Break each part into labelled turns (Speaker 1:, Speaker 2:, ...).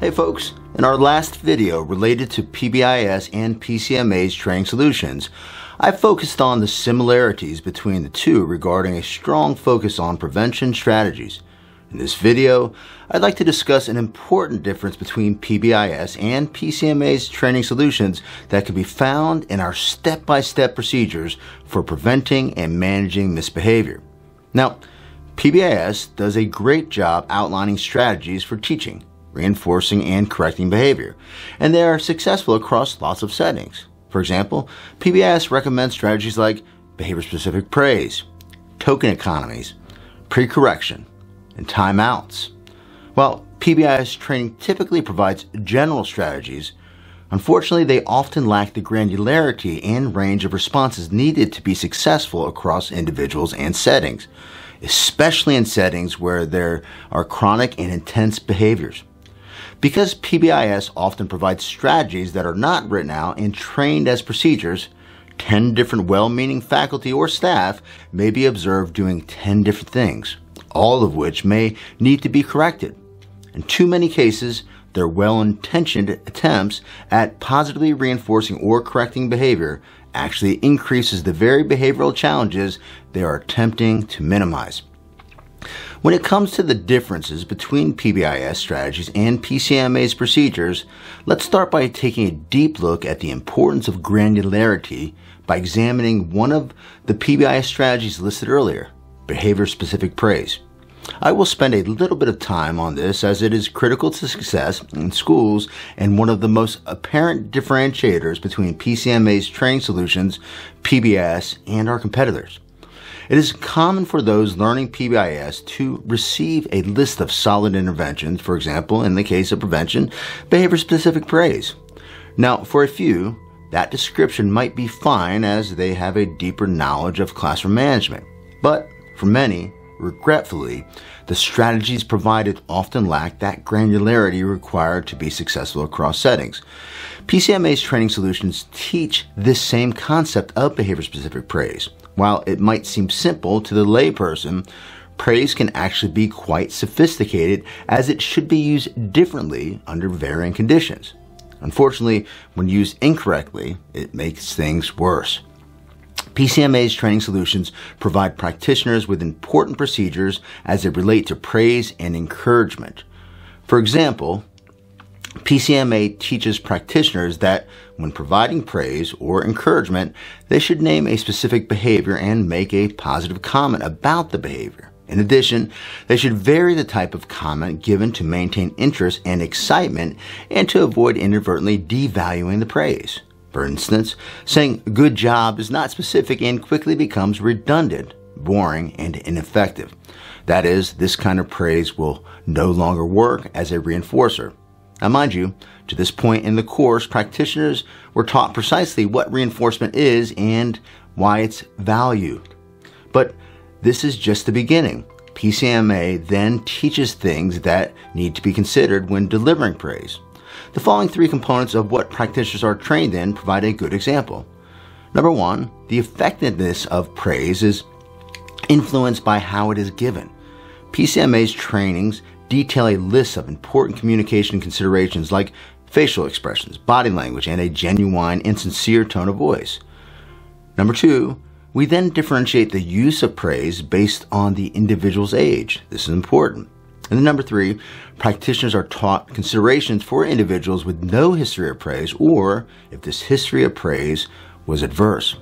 Speaker 1: Hey folks, in our last video related to PBIS and PCMA's training solutions, I focused on the similarities between the two regarding a strong focus on prevention strategies. In this video, I'd like to discuss an important difference between PBIS and PCMA's training solutions that can be found in our step-by-step procedures for preventing and managing misbehavior. Now, PBIS does a great job outlining strategies for teaching, reinforcing, and correcting behavior, and they are successful across lots of settings. For example, PBIS recommends strategies like behavior-specific praise, token economies, pre-correction, and timeouts. While PBIS training typically provides general strategies, unfortunately they often lack the granularity and range of responses needed to be successful across individuals and settings, especially in settings where there are chronic and intense behaviors. Because PBIS often provides strategies that are not written out and trained as procedures, 10 different well-meaning faculty or staff may be observed doing 10 different things, all of which may need to be corrected. In too many cases, their well-intentioned attempts at positively reinforcing or correcting behavior actually increases the very behavioral challenges they are attempting to minimize. When it comes to the differences between PBIS strategies and PCMA's procedures, let's start by taking a deep look at the importance of granularity by examining one of the PBIS strategies listed earlier, behavior-specific praise. I will spend a little bit of time on this as it is critical to success in schools and one of the most apparent differentiators between PCMA's training solutions, PBIS, and our competitors. It is common for those learning PBIS to receive a list of solid interventions, for example, in the case of prevention, behavior-specific praise. Now, for a few, that description might be fine as they have a deeper knowledge of classroom management. But for many, regretfully, the strategies provided often lack that granularity required to be successful across settings. PCMA's training solutions teach this same concept of behavior-specific praise. While it might seem simple to the layperson, praise can actually be quite sophisticated as it should be used differently under varying conditions. Unfortunately, when used incorrectly, it makes things worse. PCMA's training solutions provide practitioners with important procedures as they relate to praise and encouragement. For example, PCMA teaches practitioners that when providing praise or encouragement, they should name a specific behavior and make a positive comment about the behavior. In addition, they should vary the type of comment given to maintain interest and excitement and to avoid inadvertently devaluing the praise. For instance, saying "good job" is not specific and quickly becomes redundant, boring, and ineffective. That is, this kind of praise will no longer work as a reinforcer. Now, mind you, to this point in the course, practitioners were taught precisely what reinforcement is and why it's valued. But this is just the beginning. PCMA then teaches things that need to be considered when delivering praise. The following three components of what practitioners are trained in provide a good example. Number one, the effectiveness of praise is influenced by how it is given. PCMA's trainings detail a list of important communication considerations like facial expressions, body language, and a genuine and sincere tone of voice. Number two, we then differentiate the use of praise based on the individual's age. This is important. And then number three, practitioners are taught considerations for individuals with no history of praise or if this history of praise was adverse.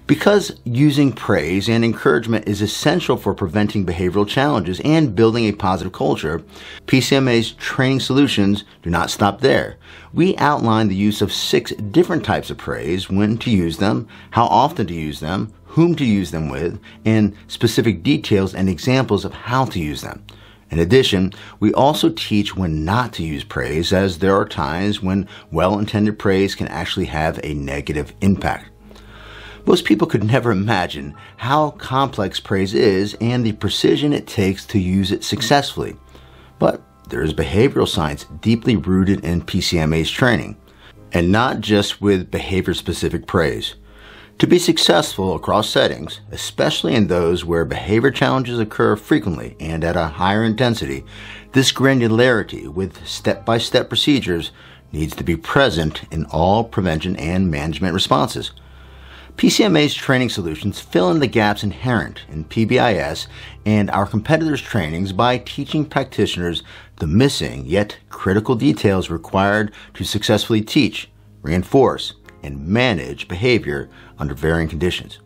Speaker 1: Because using praise and encouragement is essential for preventing behavioral challenges and building a positive culture, PCMA's training solutions do not stop there. We outline the use of 6 different types of praise, when to use them, how often to use them, whom to use them with, and specific details and examples of how to use them. In addition, we also teach when not to use praise, as there are times when well-intended praise can actually have a negative impact. Most people could never imagine how complex praise is and the precision it takes to use it successfully. But there is behavioral science deeply rooted in PCMA's training, and not just with behavior-specific praise. To be successful across settings, especially in those where behavior challenges occur frequently and at a higher intensity, this granularity with step-by-step procedures needs to be present in all prevention and management responses. PCMA's training solutions fill in the gaps inherent in PBIS and our competitors' trainings by teaching practitioners the missing yet critical details required to successfully teach, reinforce, and manage behavior under varying conditions.